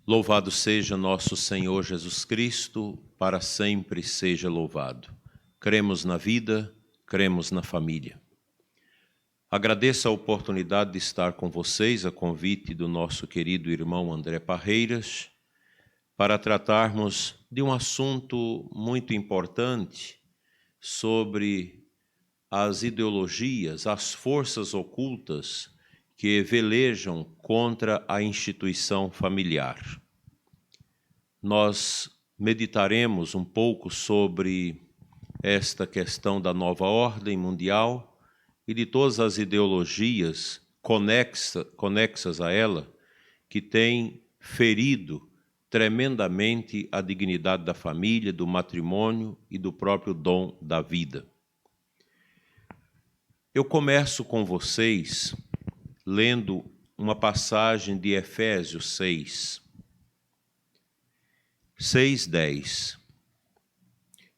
Louvado seja nosso Senhor Jesus Cristo, para sempre seja louvado. Cremos na vida, cremos na família. Agradeço a oportunidade de estar com vocês, a convite do nosso querido irmão André Parreiras, para tratarmos de um assunto muito importante sobre as ideologias, as forças ocultas que velejam contra a instituição familiar. Nós meditaremos um pouco sobre esta questão da nova ordem mundial e de todas as ideologias conexas a ela, que têm ferido tremendamente a dignidade da família, do matrimônio e do próprio dom da vida. Eu começo com vocês lendo uma passagem de Efésios 6:10,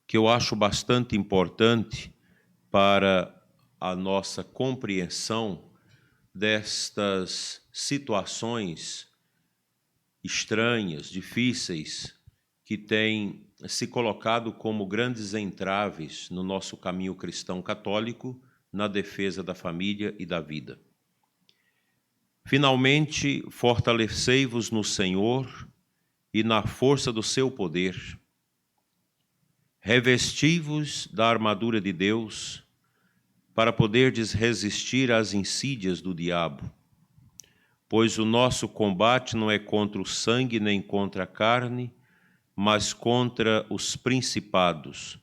que eu acho bastante importante para a nossa compreensão destas situações estranhas, difíceis, que têm se colocado como grandes entraves no nosso caminho cristão católico, na defesa da família e da vida. Finalmente, fortalecei-vos no Senhor e na força do seu poder. Revesti-vos da armadura de Deus, para poderdes resistir às insídias do diabo. Pois o nosso combate não é contra o sangue nem contra a carne, mas contra os principados,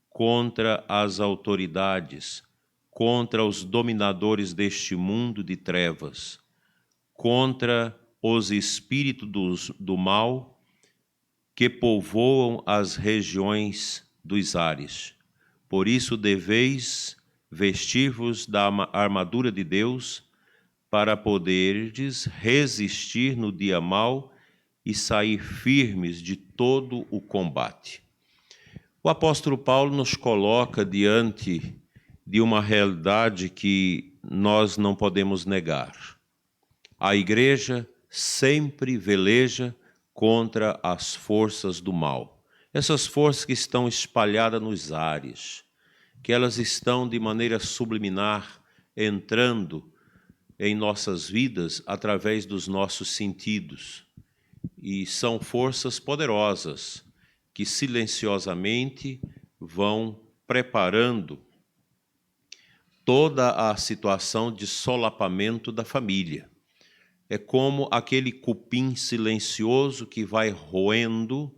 contra as autoridades, contra os dominadores deste mundo de trevas, contra os espíritos do mal que povoam as regiões dos ares. Por isso deveis vestir-vos da armadura de Deus, para poderdes resistir no dia mau e sair firmes de todo o combate. O apóstolo Paulo nos coloca diante de uma realidade que nós não podemos negar. A igreja sempre veleja contra as forças do mal. Essas forças que estão espalhadas nos ares, que elas estão de maneira subliminar entrando em nossas vidas através dos nossos sentidos. E são forças poderosas que silenciosamente vão preparando toda a situação de solapamento da família. É como aquele cupim silencioso que vai roendo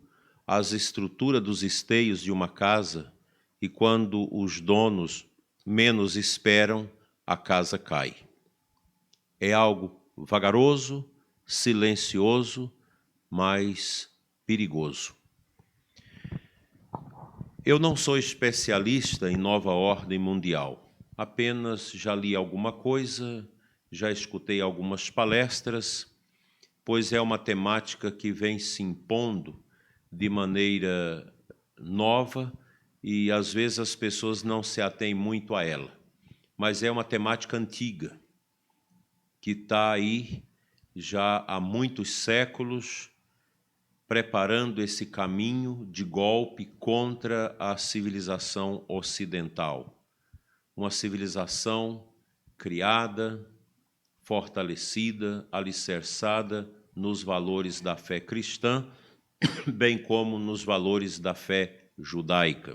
as estruturas dos esteios de uma casa e quando os donos menos esperam, a casa cai. É algo vagaroso, silencioso, mas perigoso. Eu não sou especialista em nova ordem mundial, apenas já li alguma coisa, já escutei algumas palestras, pois é uma temática que vem se impondo de maneira nova e às vezes as pessoas não se atêm muito a ela. Mas é uma temática antiga, que está aí já há muitos séculos, preparando esse caminho de golpe contra a civilização ocidental. Uma civilização criada, fortalecida, alicerçada nos valores da fé cristã, bem como nos valores da fé judaica.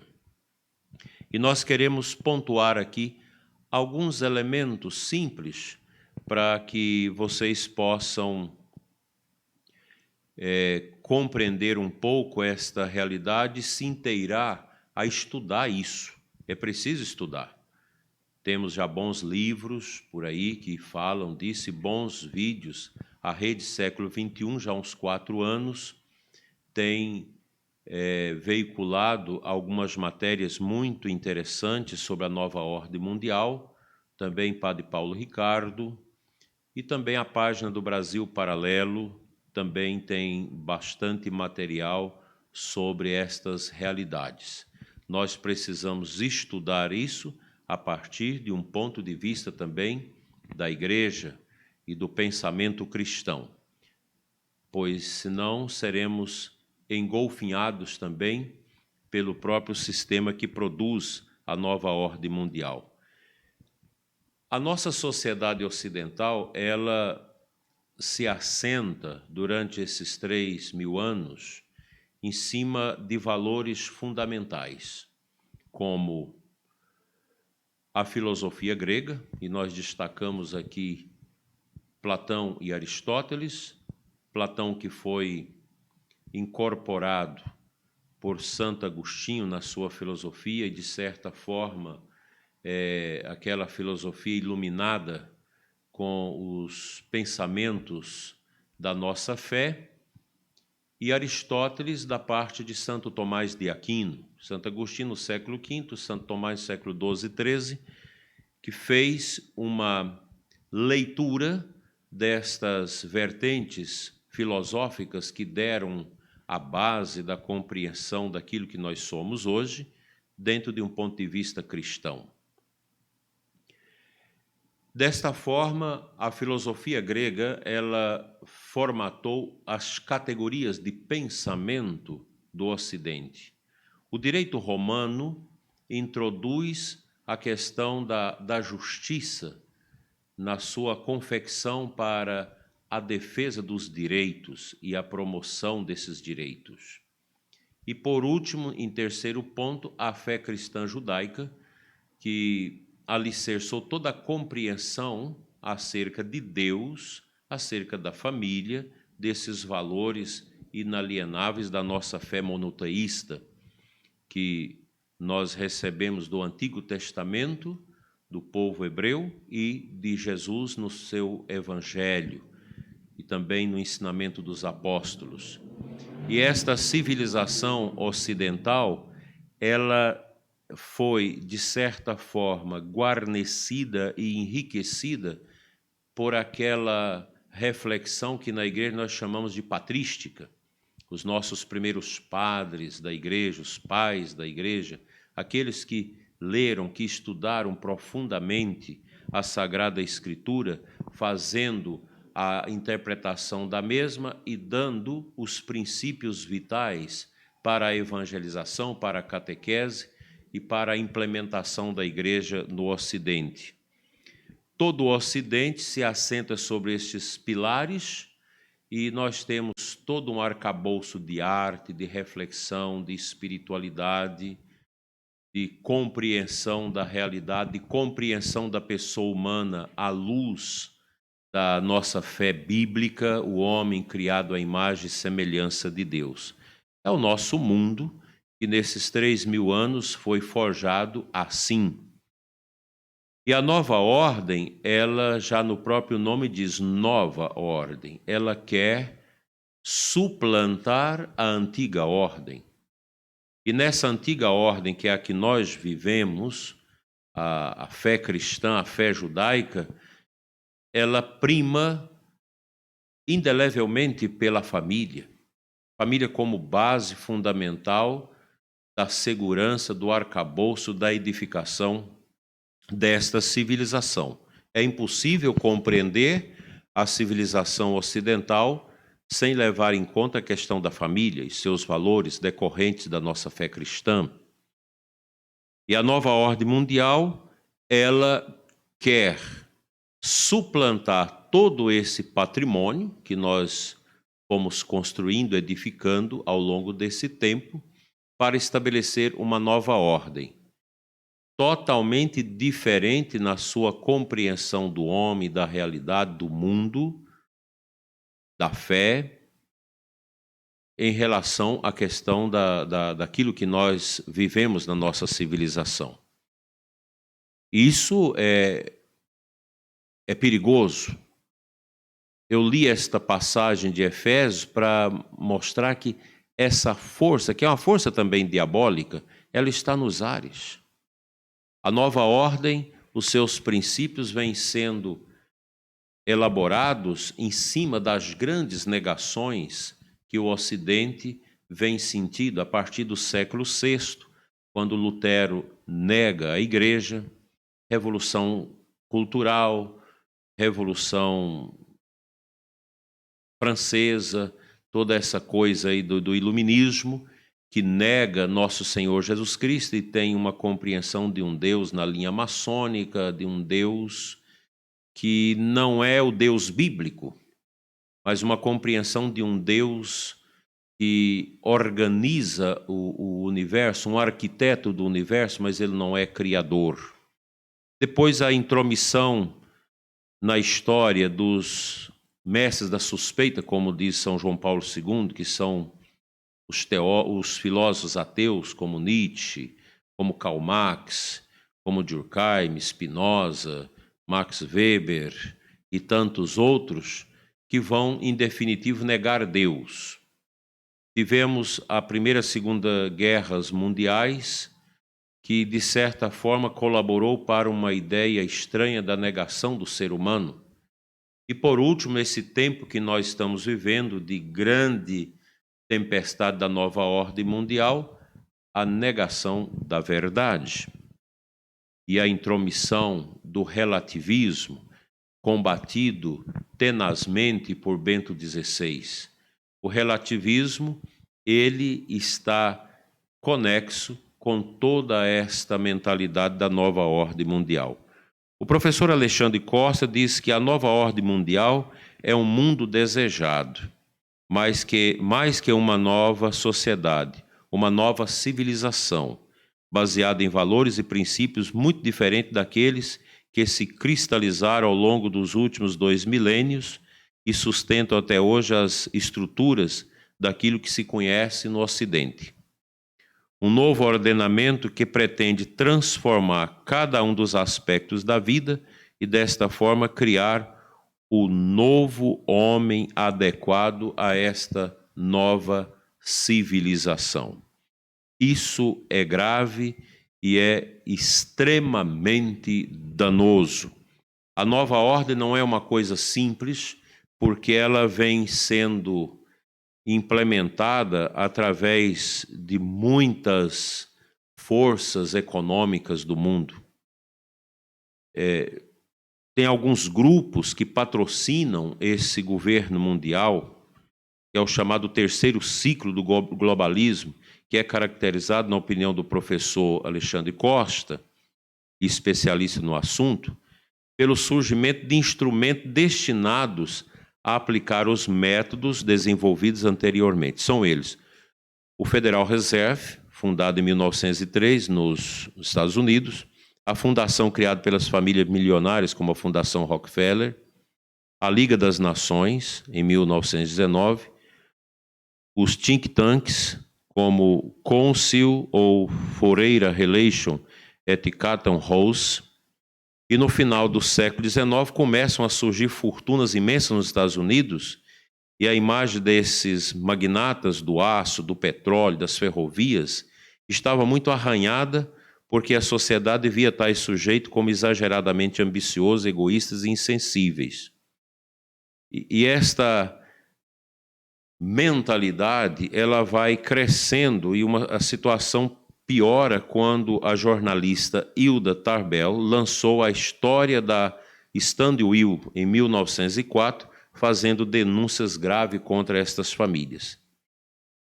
E nós queremos pontuar aqui alguns elementos simples para que vocês possam compreender um pouco esta realidade e se inteirar a estudar isso. É preciso estudar. Temos já bons livros por aí que falam disso, bons vídeos. A Rede Século XXI, já há uns 4 anos, tem veiculado algumas matérias muito interessantes sobre a nova ordem mundial, também Padre Paulo Ricardo, e também a página do Brasil Paralelo também tem bastante material sobre estas realidades. Nós precisamos estudar isso a partir de um ponto de vista também da igreja e do pensamento cristão. pois senão seremos engolfinhados também pelo próprio sistema que produz a nova ordem mundial. A nossa sociedade ocidental, ela se assenta durante esses 3.000 anos em cima de valores fundamentais, como a filosofia grega, e nós destacamos aqui Platão e Aristóteles. Platão, que foi incorporado por Santo Agostinho na sua filosofia e, de certa forma, aquela filosofia iluminada com os pensamentos da nossa fé, e Aristóteles da parte de Santo Tomás de Aquino, Santo Agostinho no século V, Santo Tomás no século XII e XIII, que fez uma leitura destas vertentes filosóficas que deram a base da compreensão daquilo que nós somos hoje, dentro de um ponto de vista cristão. Desta forma, a filosofia grega, ela formatou as categorias de pensamento do Ocidente. O direito romano introduz a questão da justiça na sua confecção para a defesa dos direitos e a promoção desses direitos. E, por último, em terceiro ponto, a fé cristã judaica, que alicerçou toda a compreensão acerca de Deus, acerca da família, desses valores inalienáveis da nossa fé monoteísta, que nós recebemos do Antigo Testamento, do povo hebreu e de Jesus no seu Evangelho, e também no ensinamento dos apóstolos. E esta civilização ocidental, ela foi, de certa forma, guarnecida e enriquecida por aquela reflexão que na igreja nós chamamos de patrística. Os nossos primeiros padres da igreja, os pais da igreja, aqueles que leram, que estudaram profundamente a Sagrada Escritura, fazendo a interpretação da mesma e dando os princípios vitais para a evangelização, para a catequese e para a implementação da igreja no Ocidente. Todo o Ocidente se assenta sobre estes pilares e nós temos todo um arcabouço de arte, de reflexão, de espiritualidade, de compreensão da realidade, de compreensão da pessoa humana à luz da nossa fé bíblica, o homem criado à imagem e semelhança de Deus. É o nosso mundo que nesses 3.000 anos foi forjado assim. E a nova ordem, ela já no próprio nome diz nova ordem, ela quer suplantar a antiga ordem. E nessa antiga ordem, que é a que nós vivemos, a fé cristã, a fé judaica, ela prima indelevelmente pela família. Família como base fundamental da segurança, do arcabouço, da edificação desta civilização. É impossível compreender a civilização ocidental sem levar em conta a questão da família e seus valores decorrentes da nossa fé cristã. E a nova ordem mundial, ela quer suplantar todo esse patrimônio que nós fomos construindo, edificando ao longo desse tempo, para estabelecer uma nova ordem, totalmente diferente na sua compreensão do homem, da realidade, do mundo, da fé, em relação à questão daquilo que nós vivemos na nossa civilização. Isso é perigoso. Eu li esta passagem de Efésios para mostrar que essa força, que é uma força também diabólica, ela está nos ares. A nova ordem, os seus princípios vêm sendo elaborados em cima das grandes negações que o Ocidente vem sentindo a partir do século VI, quando Lutero nega a Igreja, Revolução Cultural, Revolução Francesa, toda essa coisa aí do iluminismo, que nega nosso Senhor Jesus Cristo e tem uma compreensão de um Deus na linha maçônica, de um Deus que não é o Deus bíblico, mas uma compreensão de um Deus que organiza o universo, um arquiteto do universo, mas ele não é criador. Depois a intromissão na história dos mestres da suspeita, como diz São João Paulo II, que são os filósofos ateus, como Nietzsche, como Karl Marx, como Durkheim, Spinoza, Max Weber e tantos outros, que vão, em definitivo, negar Deus. Tivemos a Primeira e Segunda Guerras Mundiais, que, de certa forma, colaborou para uma ideia estranha da negação do ser humano. E, por último, esse tempo que nós estamos vivendo de grande tempestade da nova ordem mundial, a negação da verdade e a intromissão do relativismo, combatido tenazmente por Bento XVI. O relativismo, ele está conexo com toda esta mentalidade da nova ordem mundial. O professor Alexandre Costa diz que a nova ordem mundial é um mundo desejado, mais que uma nova sociedade, uma nova civilização, baseada em valores e princípios muito diferentes daqueles que se cristalizaram ao longo dos últimos 2 milênios e sustentam até hoje as estruturas daquilo que se conhece no Ocidente. Um novo ordenamento que pretende transformar cada um dos aspectos da vida e, desta forma, criar o novo homem adequado a esta nova civilização. Isso é grave e é extremamente danoso. A nova ordem não é uma coisa simples, porque ela vem sendo implementada através de muitas forças econômicas do mundo. Tem alguns grupos que patrocinam esse governo mundial, que é o chamado terceiro ciclo do globalismo, que é caracterizado, na opinião do professor Alexandre Costa, especialista no assunto, pelo surgimento de instrumentos destinados a aplicar os métodos desenvolvidos anteriormente. São eles: o Federal Reserve, fundado em 1903 nos Estados Unidos, a fundação criada pelas famílias milionárias, como a Fundação Rockefeller, a Liga das Nações, em 1919, os think tanks, como Council ou Foreign Relations et Chatham House, e no final do século XIX começam a surgir fortunas imensas nos Estados Unidos, e a imagem desses magnatas do aço, do petróleo, das ferrovias, estava muito arranhada, porque a sociedade via tais sujeitos como exageradamente ambiciosos, egoístas e insensíveis. E esta mentalidade, ela vai crescendo e a situação piora quando a jornalista Hilda Tarbell lançou A História da Standwill em 1904, fazendo denúncias graves contra estas famílias.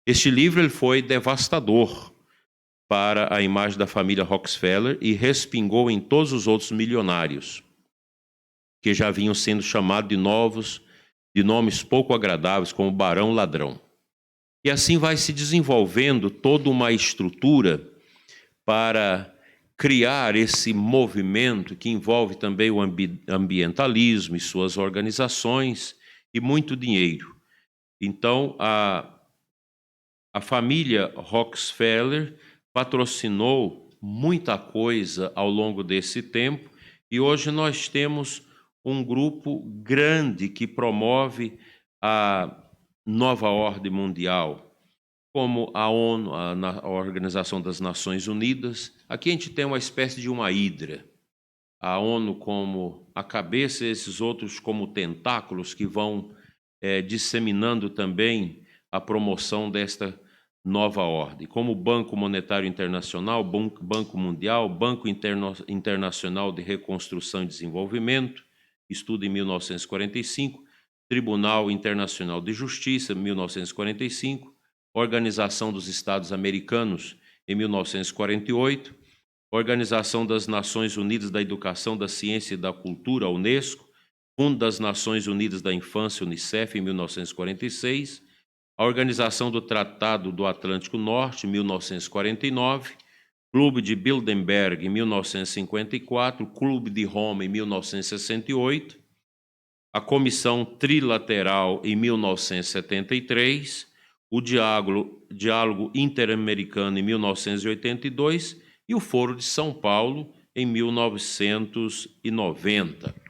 Este livro ele foi devastador para a imagem da família Rockefeller e respingou em todos os outros milionários, que já vinham sendo chamados de nomes pouco agradáveis, como Barão Ladrão. E assim vai se desenvolvendo toda uma estrutura para criar esse movimento que envolve também o ambientalismo e suas organizações e muito dinheiro. Então, a família Rockefeller patrocinou muita coisa ao longo desse tempo e hoje nós temos um grupo grande que promove a nova ordem mundial, como a ONU, a Organização das Nações Unidas. Aqui a gente tem uma espécie de uma hidra, a ONU como a cabeça e esses outros como tentáculos que vão disseminando também a promoção desta nova ordem, como o Banco Monetário Internacional, Banco Mundial, Banco Internacional de Reconstrução e Desenvolvimento, estudo em 1945, Tribunal Internacional de Justiça, 1945, Organização dos Estados Americanos, em 1948, Organização das Nações Unidas da Educação, da Ciência e da Cultura, a Unesco, Fundo das Nações Unidas da Infância, Unicef, em 1946, a Organização do Tratado do Atlântico Norte, 1949, Clube de Bilderberg, em 1954, Clube de Roma, em 1968, a Comissão Trilateral, em 1973, o Diálogo Interamericano, em 1982, e o Foro de São Paulo, em 1990.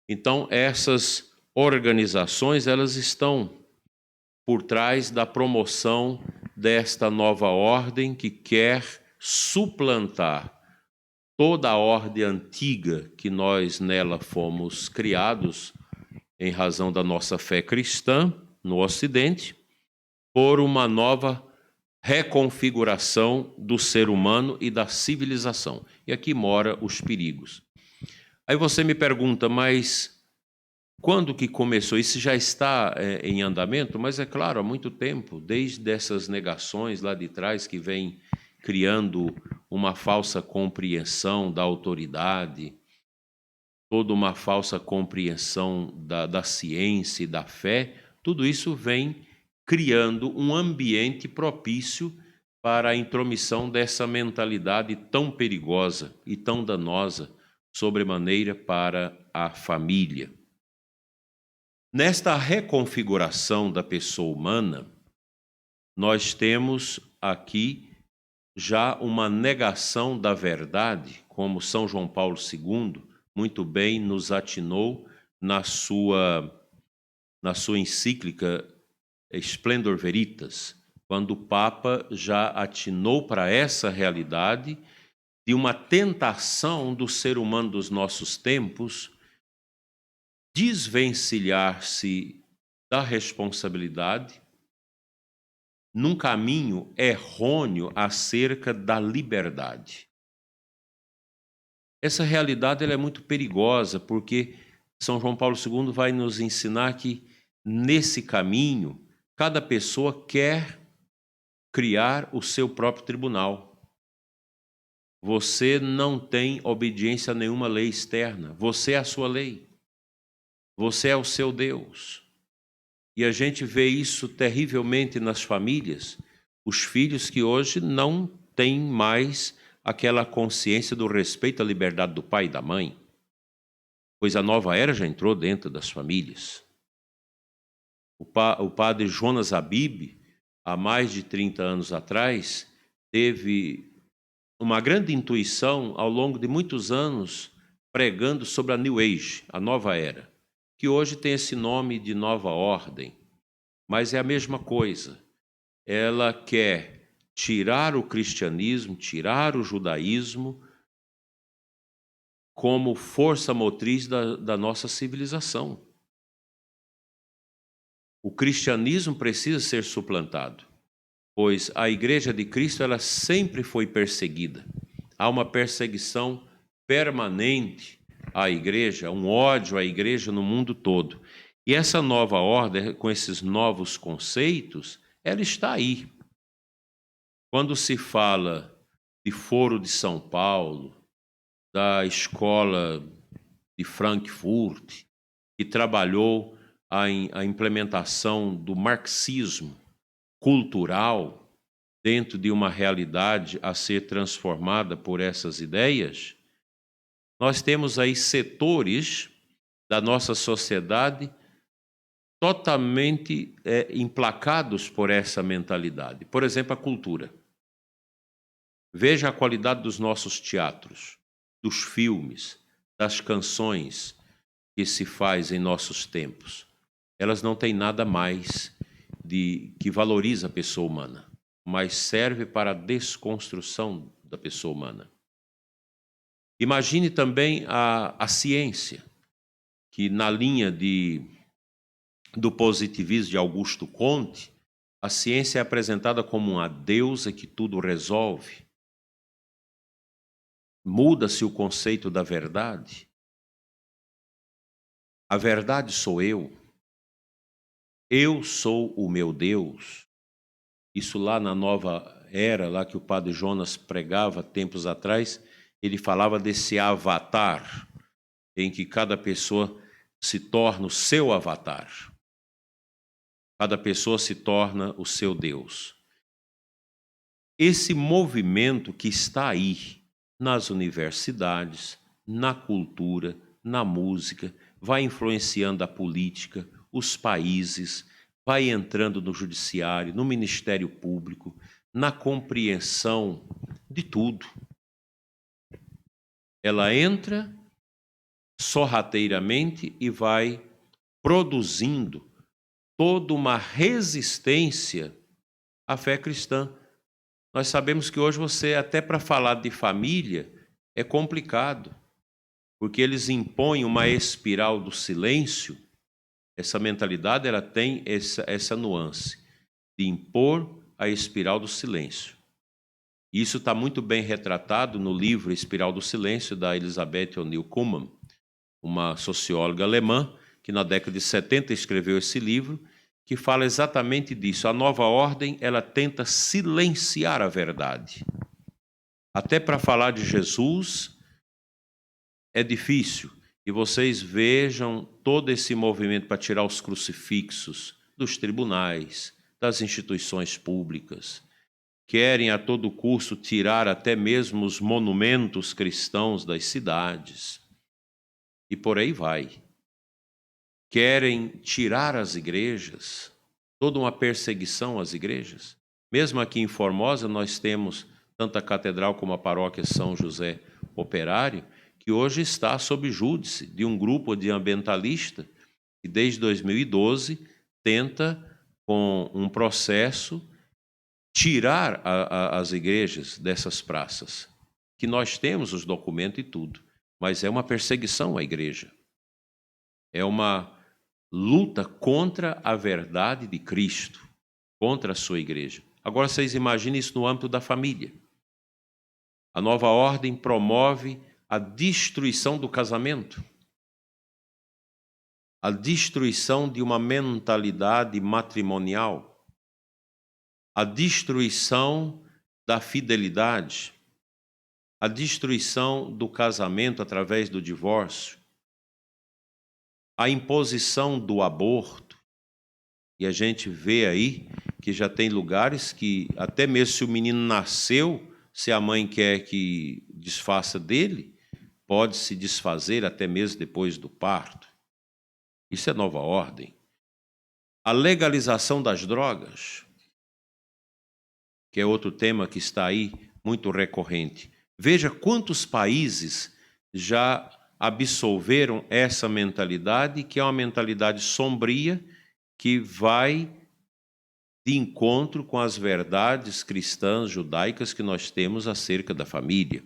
Então, essas organizações, elas estão por trás da promoção desta nova ordem que quer suplantar toda a ordem antiga que nós nela fomos criados em razão da nossa fé cristã no Ocidente, por uma nova reconfiguração do ser humano e da civilização. E aqui mora os perigos. Aí você me pergunta, mas quando que começou? Isso já está em andamento? Mas é claro, há muito tempo, desde essas negações lá de trás que vem criando uma falsa compreensão da autoridade, toda uma falsa compreensão da ciência e da fé, tudo isso vem criando um ambiente propício para a intromissão dessa mentalidade tão perigosa e tão danosa, sobremaneira para a família. Nesta reconfiguração da pessoa humana, nós temos aqui já uma negação da verdade, como São João Paulo II muito bem nos atinou na sua encíclica Splendor Veritas, quando o Papa já atinou para essa realidade de uma tentação do ser humano dos nossos tempos desvencilhar-se da responsabilidade num caminho errôneo acerca da liberdade. Essa realidade ela é muito perigosa, porque São João Paulo II vai nos ensinar que, nesse caminho, cada pessoa quer criar o seu próprio tribunal. Você não tem obediência a nenhuma lei externa. Você é a sua lei. Você é o seu Deus. E a gente vê isso terrivelmente nas famílias. Os filhos que hoje não têm mais aquela consciência do respeito à liberdade do pai e da mãe, pois a nova era já entrou dentro das famílias. O padre Jonas Habib, há mais de 30 anos atrás, teve uma grande intuição ao longo de muitos anos pregando sobre a New Age, a nova era, que hoje tem esse nome de nova ordem, mas é a mesma coisa. Ela quer tirar o cristianismo, tirar o judaísmo como força motriz da nossa civilização. O cristianismo precisa ser suplantado, pois a Igreja de Cristo ela sempre foi perseguida. Há uma perseguição permanente à Igreja, um ódio à Igreja no mundo todo. E essa nova ordem, com esses novos conceitos, ela está aí. Quando se fala de Foro de São Paulo, da escola de Frankfurt, que trabalhou a implementação do marxismo cultural dentro de uma realidade a ser transformada por essas ideias, nós temos aí setores da nossa sociedade totalmente emplacados por essa mentalidade. Por exemplo, a cultura. Veja a qualidade dos nossos teatros, dos filmes, das canções que se faz em nossos tempos. Elas não têm nada mais que valoriza a pessoa humana, mas serve para a desconstrução da pessoa humana. Imagine também a ciência, que na linha do positivismo de Augusto Comte, a ciência é apresentada como uma deusa que tudo resolve. Muda-se o conceito da verdade. A verdade sou eu. Eu sou o meu Deus. Isso lá na Nova Era, lá que o padre Jonas pregava tempos atrás, ele falava desse avatar, em que cada pessoa se torna o seu avatar. Cada pessoa se torna o seu Deus. Esse movimento que está aí nas universidades, na cultura, na música, vai influenciando a política, os países, vai entrando no judiciário, no Ministério Público, na compreensão de tudo. Ela entra sorrateiramente e vai produzindo toda uma resistência à fé cristã. Nós sabemos que hoje você, até para falar de família, é complicado, porque eles impõem uma espiral do silêncio. Essa mentalidade ela tem essa nuance de impor a espiral do silêncio. Isso está muito bem retratado no livro Espiral do Silêncio, da Elisabeth O'Neill Kuhlmann, uma socióloga alemã, que na década de 70 escreveu esse livro, que fala exatamente disso. A nova ordem, ela tenta silenciar a verdade. Até para falar de Jesus é difícil. E vocês vejam todo esse movimento para tirar os crucifixos dos tribunais, das instituições públicas. Querem a todo custo tirar até mesmo os monumentos cristãos das cidades. E por aí vai. Querem tirar as igrejas, toda uma perseguição às igrejas. Mesmo aqui em Formosa, nós temos tanto a catedral como a paróquia São José Operário, que hoje está sob júdice de um grupo de ambientalistas que desde 2012 tenta, com um processo, tirar as igrejas dessas praças, que nós temos os documentos e tudo, mas é uma perseguição à igreja. É uma luta contra a verdade de Cristo, contra a sua igreja. Agora vocês imaginem isso no âmbito da família. A nova ordem promove a destruição do casamento, a destruição de uma mentalidade matrimonial, a destruição da fidelidade, a destruição do casamento através do divórcio, a imposição do aborto. E a gente vê aí que já tem lugares que, até mesmo se o menino nasceu, se a mãe quer que desfaça dele, pode se desfazer até mesmo depois do parto. Isso é nova ordem. A legalização das drogas, que é outro tema que está aí muito recorrente. Veja quantos países já absolveram essa mentalidade, que é uma mentalidade sombria, que vai de encontro com as verdades cristãs, judaicas que nós temos acerca da família.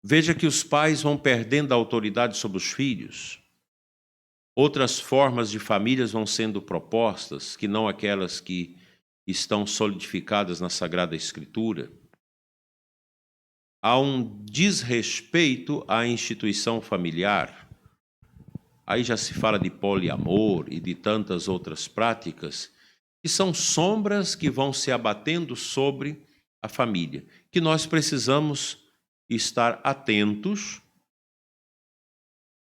Veja que os pais vão perdendo a autoridade sobre os filhos. Outras formas de famílias vão sendo propostas, que não aquelas que estão solidificadas na Sagrada Escritura. Há um desrespeito à instituição familiar. Aí já se fala de poliamor e de tantas outras práticas, que são sombras que vão se abatendo sobre a família, que nós precisamos estar atentos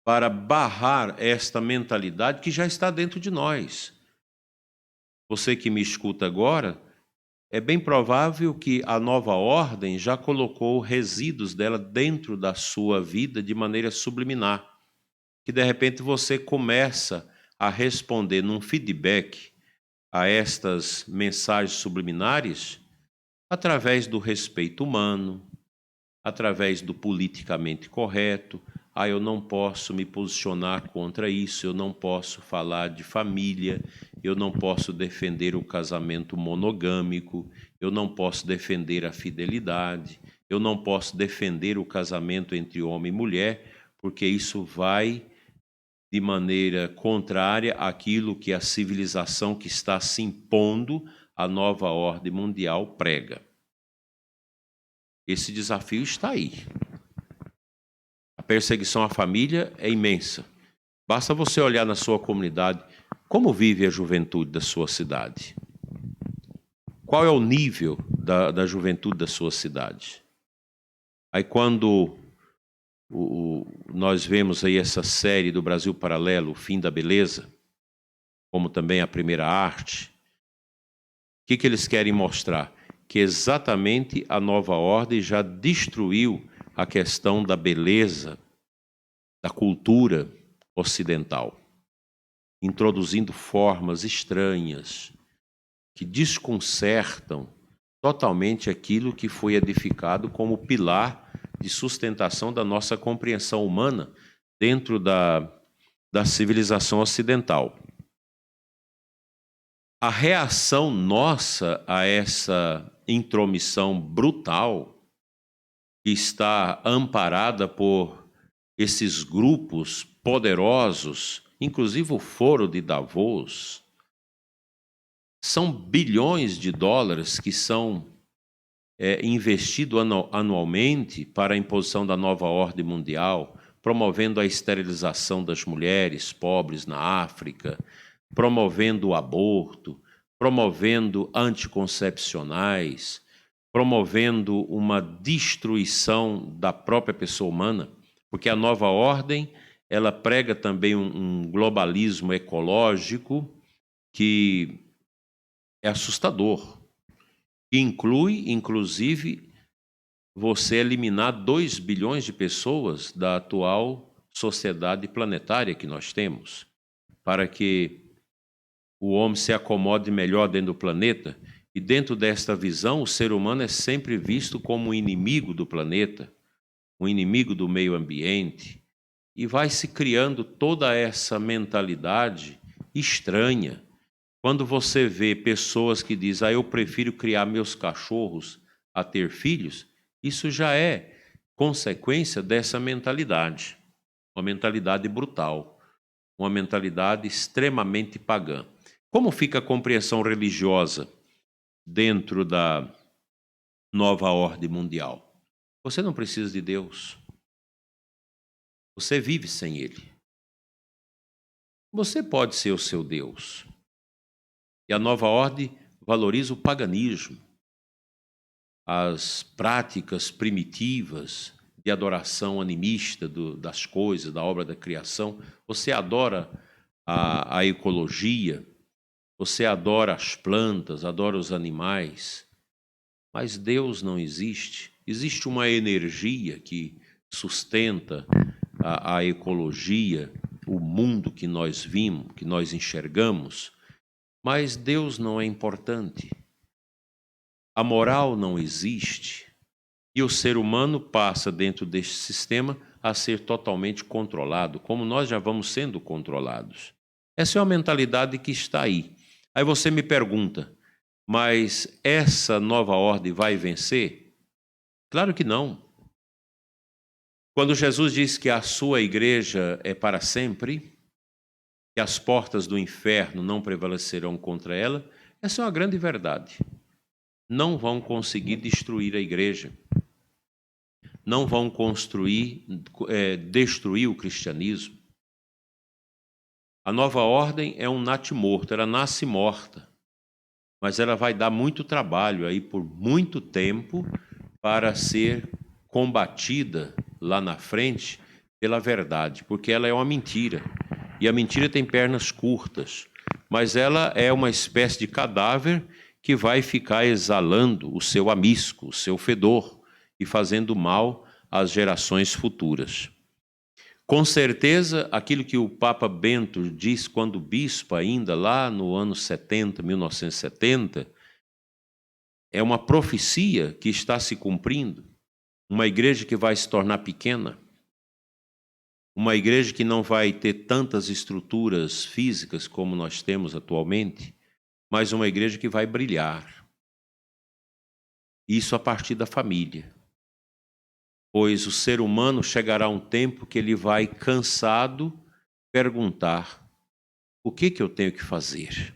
para barrar esta mentalidade que já está dentro de nós. Você que me escuta agora, é bem provável que a nova ordem já colocou resíduos dela dentro da sua vida de maneira subliminar, que de repente você começa a responder num feedback a estas mensagens subliminares através do respeito humano, através do politicamente correto. Eu não posso me posicionar contra isso, eu não posso falar de família, eu não posso defender o casamento monogâmico, eu não posso defender a fidelidade, eu não posso defender o casamento entre homem e mulher, porque isso vai de maneira contrária àquilo que a civilização que está se impondo à nova ordem mundial prega. Esse desafio está aí. A perseguição à família é imensa. Basta você olhar na sua comunidade Como vive a juventude da sua cidade? Qual é o nível da juventude da sua cidade? Aí quando nós vemos aí essa série do Brasil Paralelo, O Fim da Beleza, como também a Primeira Arte, o que eles querem mostrar? Que exatamente a nova ordem já destruiu a questão da beleza, da cultura ocidental, introduzindo formas estranhas que desconcertam totalmente aquilo que foi edificado como pilar de sustentação da nossa compreensão humana dentro da civilização ocidental. A reação nossa a essa intromissão brutal, que está amparada por esses grupos poderosos, inclusive o Foro de Davos, são bilhões de dólares que são investidos anualmente para a imposição da nova ordem mundial, promovendo a esterilização das mulheres pobres na África, promovendo o aborto, promovendo anticoncepcionais, promovendo uma destruição da própria pessoa humana, porque a nova ordem ela prega também um globalismo ecológico que é assustador. Inclui, inclusive, você eliminar 2 bilhões de pessoas da atual sociedade planetária que nós temos, para que o homem se acomode melhor dentro do planeta. E dentro desta visão, o ser humano é sempre visto como um inimigo do planeta, um inimigo do meio ambiente, e vai se criando toda essa mentalidade estranha. Quando você vê pessoas que dizem, eu prefiro criar meus cachorros a ter filhos, isso já é consequência dessa mentalidade, uma mentalidade brutal, uma mentalidade extremamente pagã. Como fica a compreensão religiosa dentro da nova ordem mundial? Você não precisa de Deus. Você vive sem Ele. Você pode ser o seu Deus. E a nova ordem valoriza o paganismo, as práticas primitivas de adoração animista das coisas, da obra da criação. Você adora a ecologia, você adora as plantas, adora os animais, mas Deus não existe. Existe uma energia que sustenta a ecologia, o mundo que nós vimos, que nós enxergamos, mas Deus não é importante. A moral não existe e o ser humano passa dentro deste sistema a ser totalmente controlado, como nós já vamos sendo controlados. Essa é uma mentalidade que está aí. Aí você me pergunta, mas essa nova ordem vai vencer? Claro que não. Quando Jesus diz que a sua igreja é para sempre, que as portas do inferno não prevalecerão contra ela, essa é uma grande verdade. Não vão conseguir destruir a igreja. Não vão destruir o cristianismo. A nova ordem é um natimorto, ela nasce morta, mas ela vai dar muito trabalho aí por muito tempo para ser combatida lá na frente pela verdade, porque ela é uma mentira, e a mentira tem pernas curtas, mas ela é uma espécie de cadáver que vai ficar exalando o seu amisco, o seu fedor, e fazendo mal às gerações futuras. Com certeza, aquilo que o Papa Bento diz quando bispo ainda, lá no ano 70, 1970, é uma profecia que está se cumprindo. Uma igreja que vai se tornar pequena, uma igreja que não vai ter tantas estruturas físicas como nós temos atualmente, mas uma igreja que vai brilhar. Isso a partir da família. Pois o ser humano chegará a um tempo que ele vai cansado perguntar: o que eu tenho que fazer?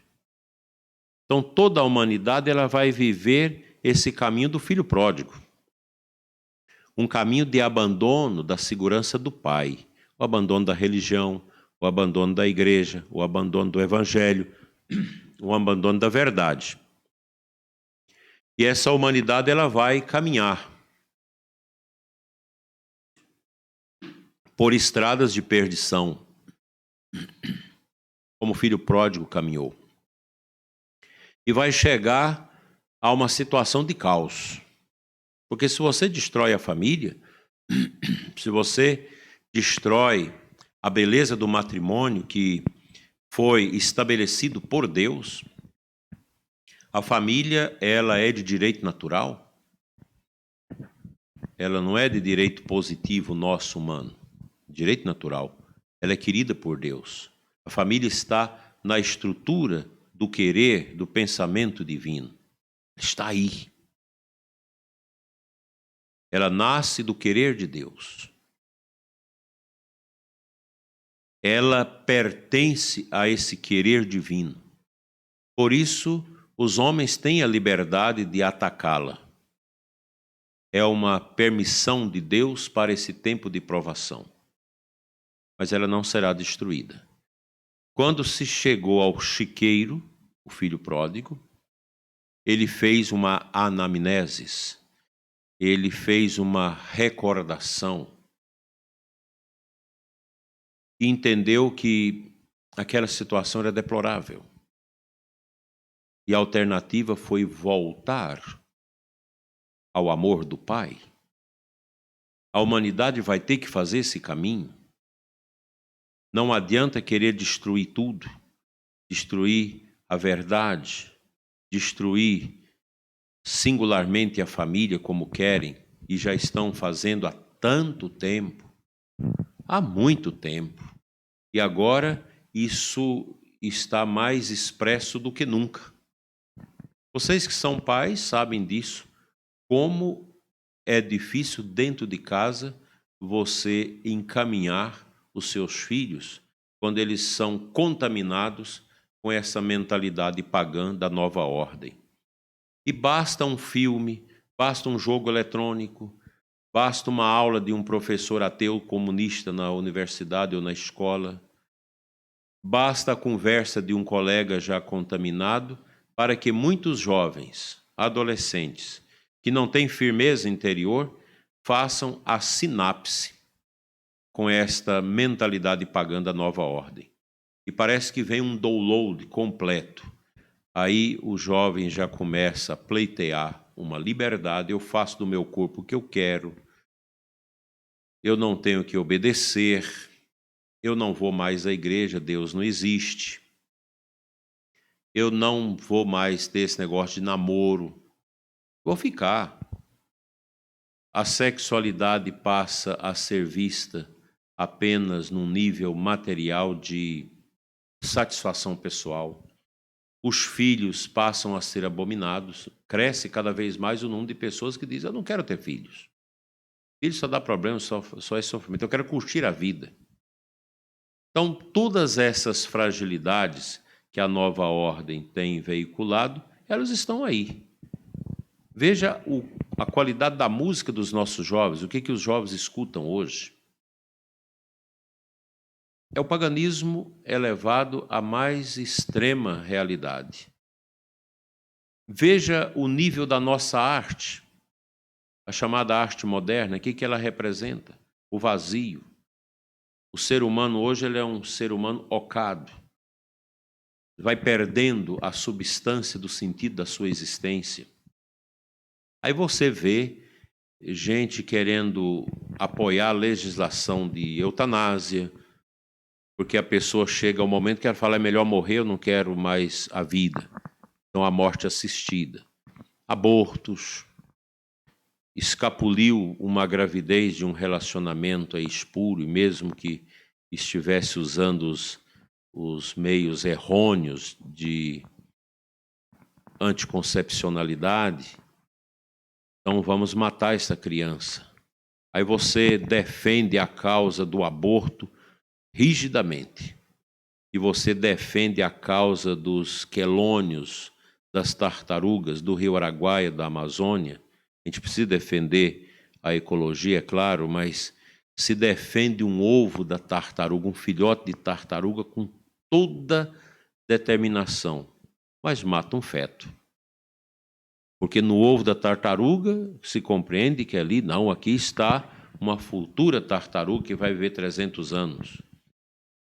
Então toda a humanidade ela vai viver esse caminho do filho pródigo. Um caminho de abandono da segurança do pai, o abandono da religião, o abandono da igreja, o abandono do evangelho, o abandono da verdade. E essa humanidade ela vai caminhar por estradas de perdição, como o filho pródigo caminhou. E vai chegar a uma situação de caos. Porque se você destrói a família, se você destrói a beleza do matrimônio que foi estabelecido por Deus, a família ela é de direito natural, ela não é de direito positivo nosso humano, direito natural, ela é querida por Deus. A família está na estrutura do querer, do pensamento divino, está aí. Ela nasce do querer de Deus. Ela pertence a esse querer divino. Por isso, os homens têm a liberdade de atacá-la. É uma permissão de Deus para esse tempo de provação. Mas ela não será destruída. Quando se chegou ao chiqueiro, o filho pródigo, ele fez uma anamnesis, ele fez uma recordação e entendeu que aquela situação era deplorável. E a alternativa foi voltar ao amor do Pai. A humanidade vai ter que fazer esse caminho. Não adianta querer destruir tudo, destruir a verdade, destruir singularmente a família como querem e já estão fazendo há tanto tempo, há muito tempo. E agora isso está mais expresso do que nunca. Vocês que são pais sabem disso, como é difícil dentro de casa você encaminhar os seus filhos quando eles são contaminados com essa mentalidade pagã da nova ordem. E basta um filme, basta um jogo eletrônico, basta uma aula de um professor ateu comunista na universidade ou na escola, basta a conversa de um colega já contaminado para que muitos jovens, adolescentes, que não têm firmeza interior, façam a sinapse com esta mentalidade pagã da nova ordem. E parece que vem um download completo. Aí o jovem já começa a pleitear uma liberdade, eu faço do meu corpo o que eu quero, eu não tenho que obedecer, eu não vou mais à igreja, Deus não existe, eu não vou mais ter esse negócio de namoro, vou ficar. A sexualidade passa a ser vista apenas num nível material de satisfação pessoal. Os filhos passam a ser abominados. Cresce cada vez mais o número de pessoas que dizem, eu não quero ter filhos. Filho só dá problema, só é sofrimento. Eu quero curtir a vida. Então, todas essas fragilidades que a nova ordem tem veiculado, elas estão aí. Veja a qualidade da música dos nossos jovens, o que os jovens escutam hoje. É o paganismo elevado à mais extrema realidade. Veja o nível da nossa arte, a chamada arte moderna, o que ela representa? O vazio. O ser humano hoje ele é um ser humano ocado. Vai perdendo a substância do sentido da sua existência. Aí você vê gente querendo apoiar a legislação de eutanásia, porque a pessoa chega ao momento que ela fala, é melhor morrer, eu não quero mais a vida. Então, a morte assistida. Abortos. Escapuliu uma gravidez de um relacionamento espúrio, e mesmo que estivesse usando os meios errôneos de anticoncepcionalidade, então vamos matar essa criança. Aí você defende a causa do aborto rigidamente. E você defende a causa dos quelônios, das tartarugas, do rio Araguaia, da Amazônia. A gente precisa defender a ecologia, é claro, mas se defende um ovo da tartaruga, um filhote de tartaruga com toda determinação, mas mata um feto. Porque no ovo da tartaruga se compreende que ali, não, aqui está uma futura tartaruga que vai viver 300 anos.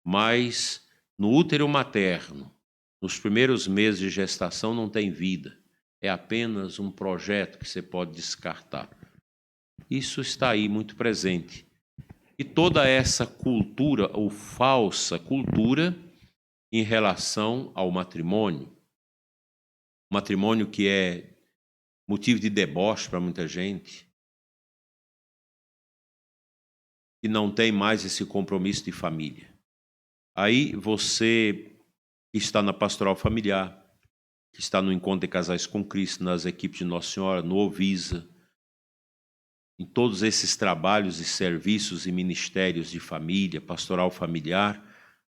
Mas no útero materno, nos primeiros meses de gestação, não tem vida. É apenas um projeto que você pode descartar. Isso está aí muito presente. E toda essa cultura, ou falsa cultura, em relação ao matrimônio que é motivo de deboche para muita gente, que não tem mais esse compromisso de família. Aí você que está na pastoral familiar, que está no Encontro de Casais com Cristo, nas equipes de Nossa Senhora, no Ovisa, em todos esses trabalhos e serviços e ministérios de família, pastoral familiar,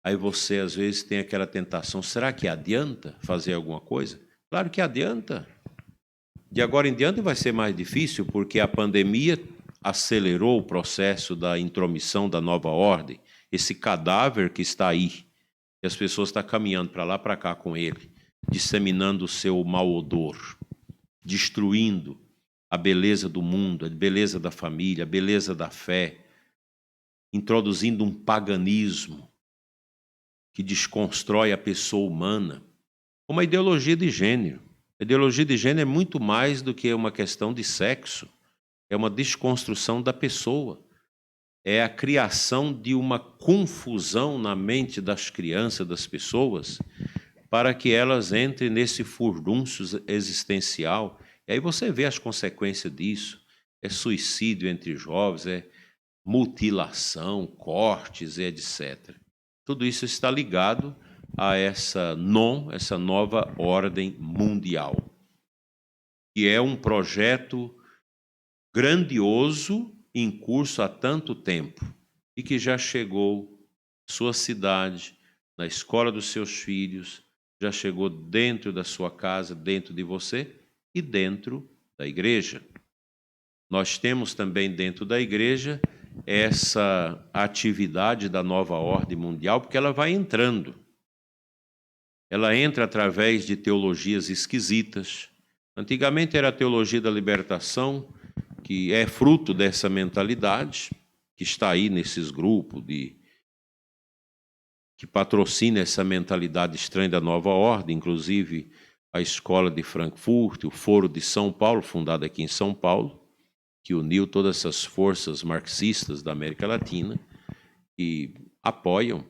aí você às vezes tem aquela tentação, será que adianta fazer alguma coisa? Claro que adianta. De agora em diante vai ser mais difícil, porque a pandemia acelerou o processo da intromissão da nova ordem, esse cadáver que está aí, e as pessoas estão caminhando para lá, para cá com ele, disseminando o seu mau odor, destruindo a beleza do mundo, a beleza da família, a beleza da fé, introduzindo um paganismo que desconstrói a pessoa humana, uma ideologia de gênero. A ideologia de gênero é muito mais do que uma questão de sexo, é uma desconstrução da pessoa, é a criação de uma confusão na mente das crianças, das pessoas, para que elas entrem nesse furdúncio existencial. E aí você vê as consequências disso, é suicídio entre jovens, é mutilação, cortes, etc. Tudo isso está ligado a essa nova ordem mundial, que é um projeto grandioso em curso há tanto tempo e que já chegou à sua cidade, na escola dos seus filhos, já chegou dentro da sua casa, dentro de você e dentro da igreja. Nós temos também dentro da igreja essa atividade da nova ordem mundial, porque ela vai entrando. Ela entra através de teologias esquisitas. Antigamente era a teologia da libertação, que é fruto dessa mentalidade, que está aí nesses grupos que patrocina essa mentalidade estranha da nova ordem, inclusive a Escola de Frankfurt, o Foro de São Paulo, fundado aqui em São Paulo, que uniu todas essas forças marxistas da América Latina, que apoiam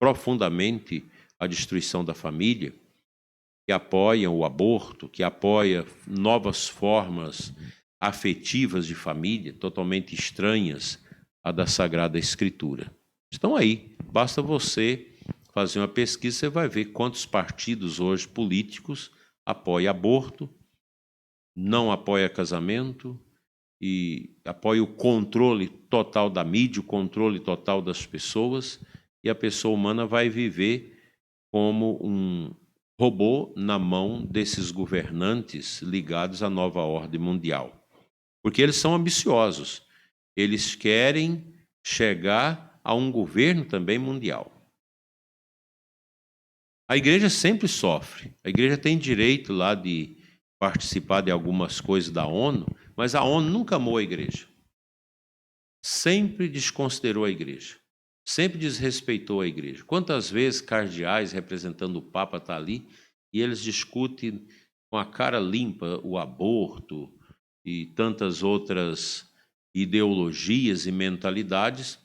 profundamente a destruição da família, que apoiam o aborto, que apoiam novas formas afetivas de família, totalmente estranhas à da Sagrada Escritura. Estão aí, basta você fazer uma pesquisa, você vai ver quantos partidos hoje políticos apoiam aborto, não apoiam casamento e apoiam o controle total da mídia, o controle total das pessoas, e a pessoa humana vai viver como um robô na mão desses governantes ligados à nova ordem mundial. Porque eles são ambiciosos, eles querem chegar a um governo também mundial. A igreja sempre sofre, a igreja tem direito lá de participar de algumas coisas da ONU, mas a ONU nunca amou a igreja. Sempre desconsiderou a igreja, sempre desrespeitou a igreja. Quantas vezes cardeais representando o Papa estão ali e eles discutem com a cara limpa o aborto e tantas outras ideologias e mentalidades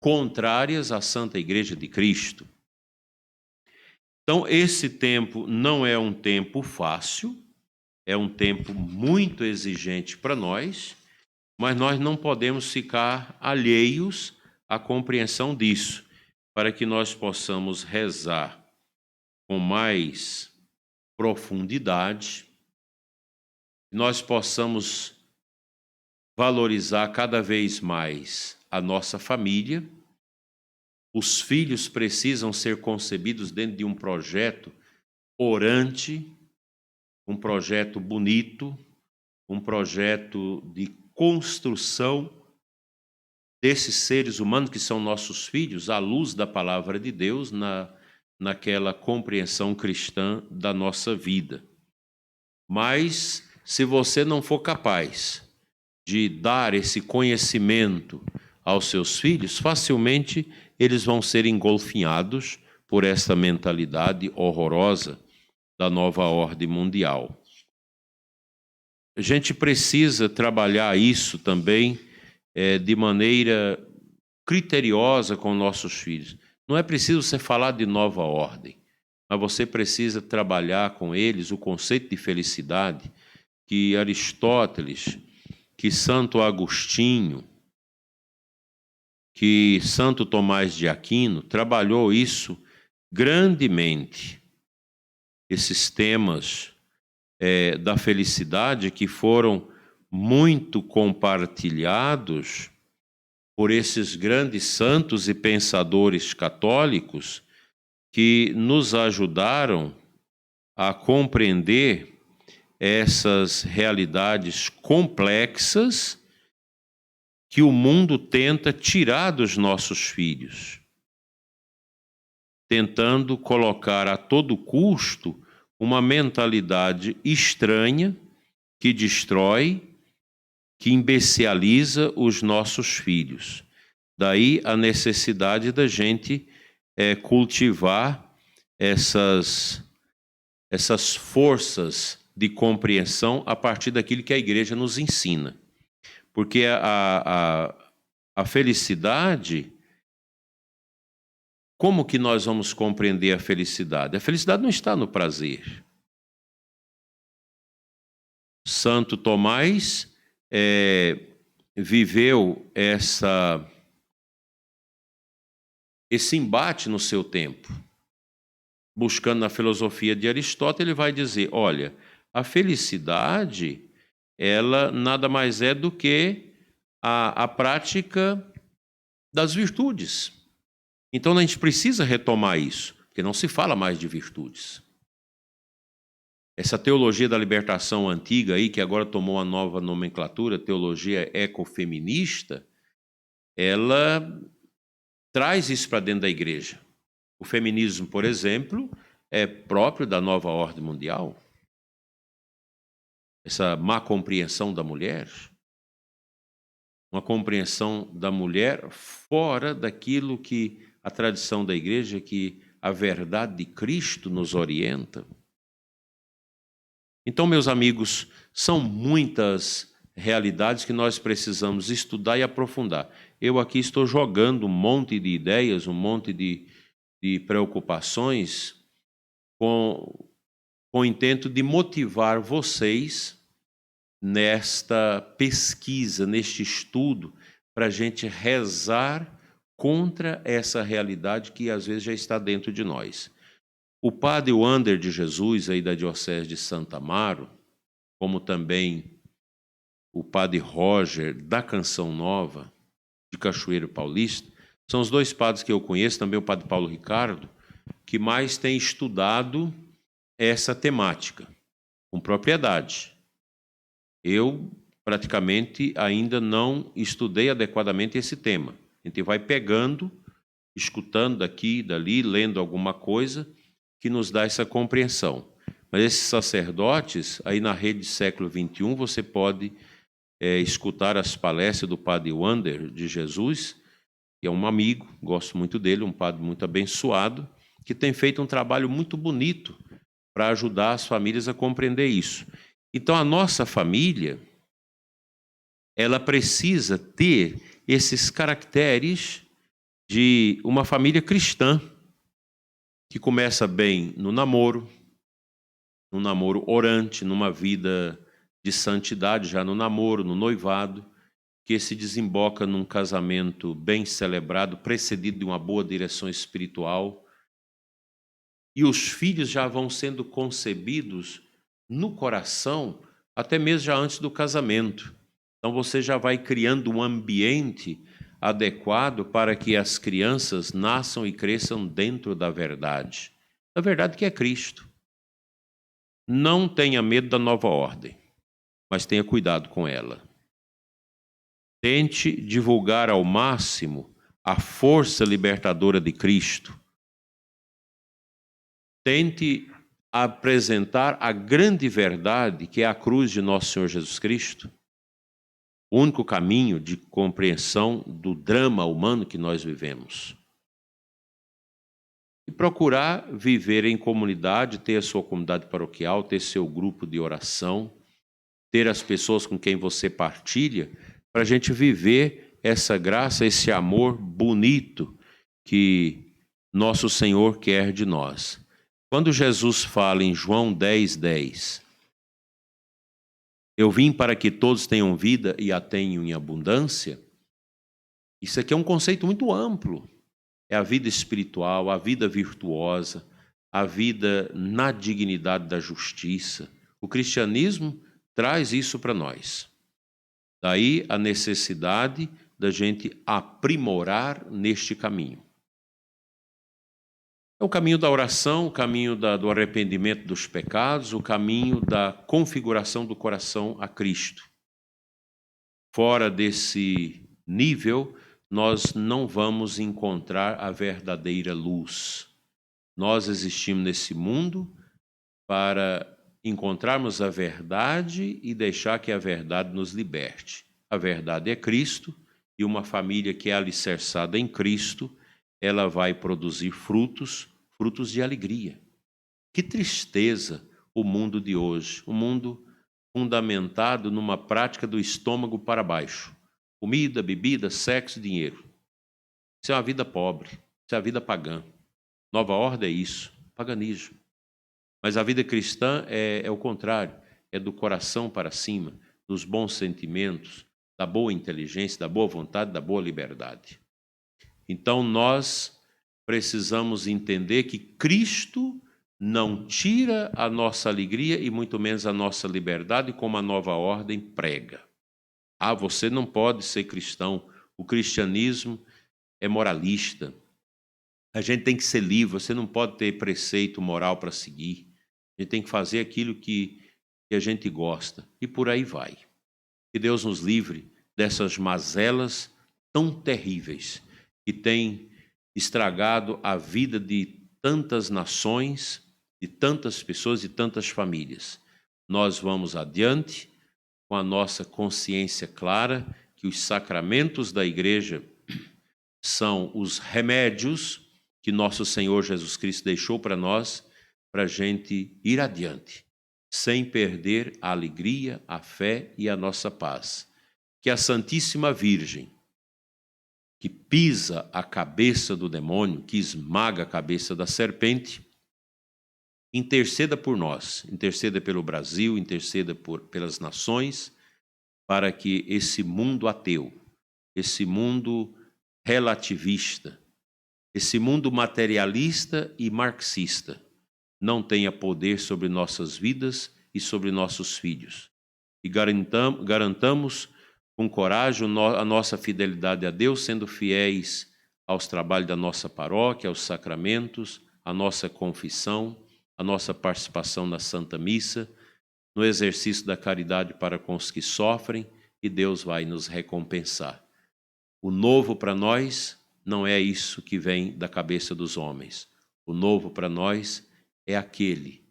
contrárias à Santa Igreja de Cristo. Então, esse tempo não é um tempo fácil, é um tempo muito exigente para nós, mas nós não podemos ficar alheios à compreensão disso, para que nós possamos rezar com mais profundidade, nós possamos valorizar cada vez mais a nossa família. Os filhos precisam ser concebidos dentro de um projeto orante, um projeto bonito, um projeto de construção desses seres humanos que são nossos filhos, à luz da palavra de Deus, naquela compreensão cristã da nossa vida. Mas, se você não for capaz de dar esse conhecimento aos seus filhos, facilmente eles vão ser engolfinhados por essa mentalidade horrorosa da nova ordem mundial. A gente precisa trabalhar isso também de maneira criteriosa com nossos filhos. Não é preciso você falar de nova ordem, mas você precisa trabalhar com eles o conceito de felicidade que Aristóteles, que Santo Agostinho, que Santo Tomás de Aquino trabalhou isso grandemente. Esses temas da felicidade que foram muito compartilhados por esses grandes santos e pensadores católicos que nos ajudaram a compreender essas realidades complexas que o mundo tenta tirar dos nossos filhos, tentando colocar a todo custo uma mentalidade estranha que destrói, que imbeciliza os nossos filhos. Daí a necessidade da gente cultivar essas forças de compreensão a partir daquilo que a igreja nos ensina. Porque a felicidade, como que nós vamos compreender a felicidade? A felicidade não está no prazer. Santo Tomás viveu esse embate no seu tempo. Buscando na filosofia de Aristóteles, ele vai dizer, olha, a felicidade, ela nada mais é do que a prática das virtudes. Então a gente precisa retomar isso, porque não se fala mais de virtudes. Essa teologia da libertação antiga aí, que agora tomou uma nova nomenclatura, teologia ecofeminista, ela traz isso para dentro da igreja. O feminismo, por exemplo, é próprio da nova ordem mundial. Essa má compreensão da mulher, uma compreensão da mulher fora daquilo que a tradição da igreja, que a verdade de Cristo nos orienta. Então, meus amigos, são muitas realidades que nós precisamos estudar e aprofundar. Eu aqui estou jogando um monte de ideias, um monte de preocupações com o intento de motivar vocês nesta pesquisa, neste estudo, para a gente rezar contra essa realidade que às vezes já está dentro de nós. O padre Wander de Jesus, aí da Diocese de Santa Amaro, como também o padre Roger, da Canção Nova, de Cachoeiro Paulista, são os dois padres que eu conheço, também o padre Paulo Ricardo, que mais têm estudado essa temática, com propriedade. Eu, praticamente, ainda não estudei adequadamente esse tema. A gente vai pegando, escutando daqui e dali, lendo alguma coisa, que nos dá essa compreensão. Mas esses sacerdotes, aí na rede Século XXI, você pode escutar as palestras do padre Wander de Jesus, que é um amigo, gosto muito dele, um padre muito abençoado, que tem feito um trabalho muito bonito para ajudar as famílias a compreender isso. Então, a nossa família, ela precisa ter esses caracteres de uma família cristã, que começa bem no namoro, num namoro orante, numa vida de santidade, já no namoro, no noivado, que se desemboca num casamento bem celebrado, precedido de uma boa direção espiritual. E os filhos já vão sendo concebidos no coração, até mesmo já antes do casamento. Então você já vai criando um ambiente adequado para que as crianças nasçam e cresçam dentro da verdade. A verdade que é Cristo. Não tenha medo da nova ordem, mas tenha cuidado com ela. Tente divulgar ao máximo a força libertadora de Cristo. Tente apresentar a grande verdade que é a cruz de nosso Senhor Jesus Cristo, o único caminho de compreensão do drama humano que nós vivemos. E procurar viver em comunidade, ter a sua comunidade paroquial, ter seu grupo de oração, ter as pessoas com quem você partilha, para a gente viver essa graça, esse amor bonito que nosso Senhor quer de nós. Quando Jesus fala em João 10:10, eu vim para que todos tenham vida e a tenham em abundância, isso aqui é um conceito muito amplo. É a vida espiritual, a vida virtuosa, a vida na dignidade da justiça. O cristianismo traz isso para nós. Daí a necessidade da gente aprimorar neste caminho. É o caminho da oração, o caminho do arrependimento dos pecados, o caminho da configuração do coração a Cristo. Fora desse nível, nós não vamos encontrar a verdadeira luz. Nós existimos nesse mundo para encontrarmos a verdade e deixar que a verdade nos liberte. A verdade é Cristo, e uma família que é alicerçada em Cristo, ela vai produzir frutos de alegria. Que tristeza o mundo de hoje, um mundo fundamentado numa prática do estômago para baixo. Comida, bebida, sexo, dinheiro. Isso é uma vida pobre, isso é a vida pagã. Nova ordem é isso, paganismo. Mas a vida cristã é o contrário, é do coração para cima, dos bons sentimentos, da boa inteligência, da boa vontade, da boa liberdade. Então nós precisamos entender que Cristo não tira a nossa alegria e muito menos a nossa liberdade, como a nova ordem prega. Você não pode ser cristão. O cristianismo é moralista. A gente tem que ser livre. Você não pode ter preceito moral para seguir. A gente tem que fazer aquilo que a gente gosta. E por aí vai. Que Deus nos livre dessas mazelas tão terríveis que têm estragado a vida de tantas nações, de tantas pessoas e tantas famílias. Nós vamos adiante com a nossa consciência clara que os sacramentos da igreja são os remédios que nosso Senhor Jesus Cristo deixou para nós, para a gente ir adiante, sem perder a alegria, a fé e a nossa paz. Que a Santíssima Virgem, que pisa a cabeça do demônio, que esmaga a cabeça da serpente, interceda por nós, interceda pelo Brasil, interceda pelas nações, para que esse mundo ateu, esse mundo relativista, esse mundo materialista e marxista não tenha poder sobre nossas vidas e sobre nossos filhos. E garantamos com coragem a nossa fidelidade a Deus, sendo fiéis aos trabalhos da nossa paróquia, aos sacramentos, à nossa confissão, a nossa participação na Santa Missa, no exercício da caridade para com os que sofrem, e Deus vai nos recompensar. O novo para nós não é isso que vem da cabeça dos homens. O novo para nós é aquele,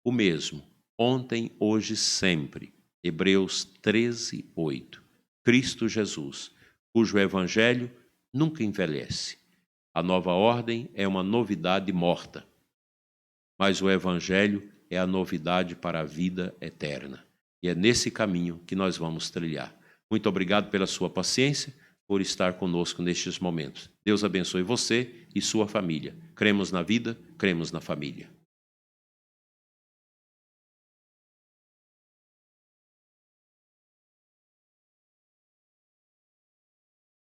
o mesmo, ontem, hoje, sempre. Hebreus 13:8. Cristo Jesus, cujo evangelho nunca envelhece. A nova ordem é uma novidade morta, mas o evangelho é a novidade para a vida eterna. E é nesse caminho que nós vamos trilhar. Muito obrigado pela sua paciência, por estar conosco nestes momentos. Deus abençoe você e sua família. Cremos na vida, cremos na família.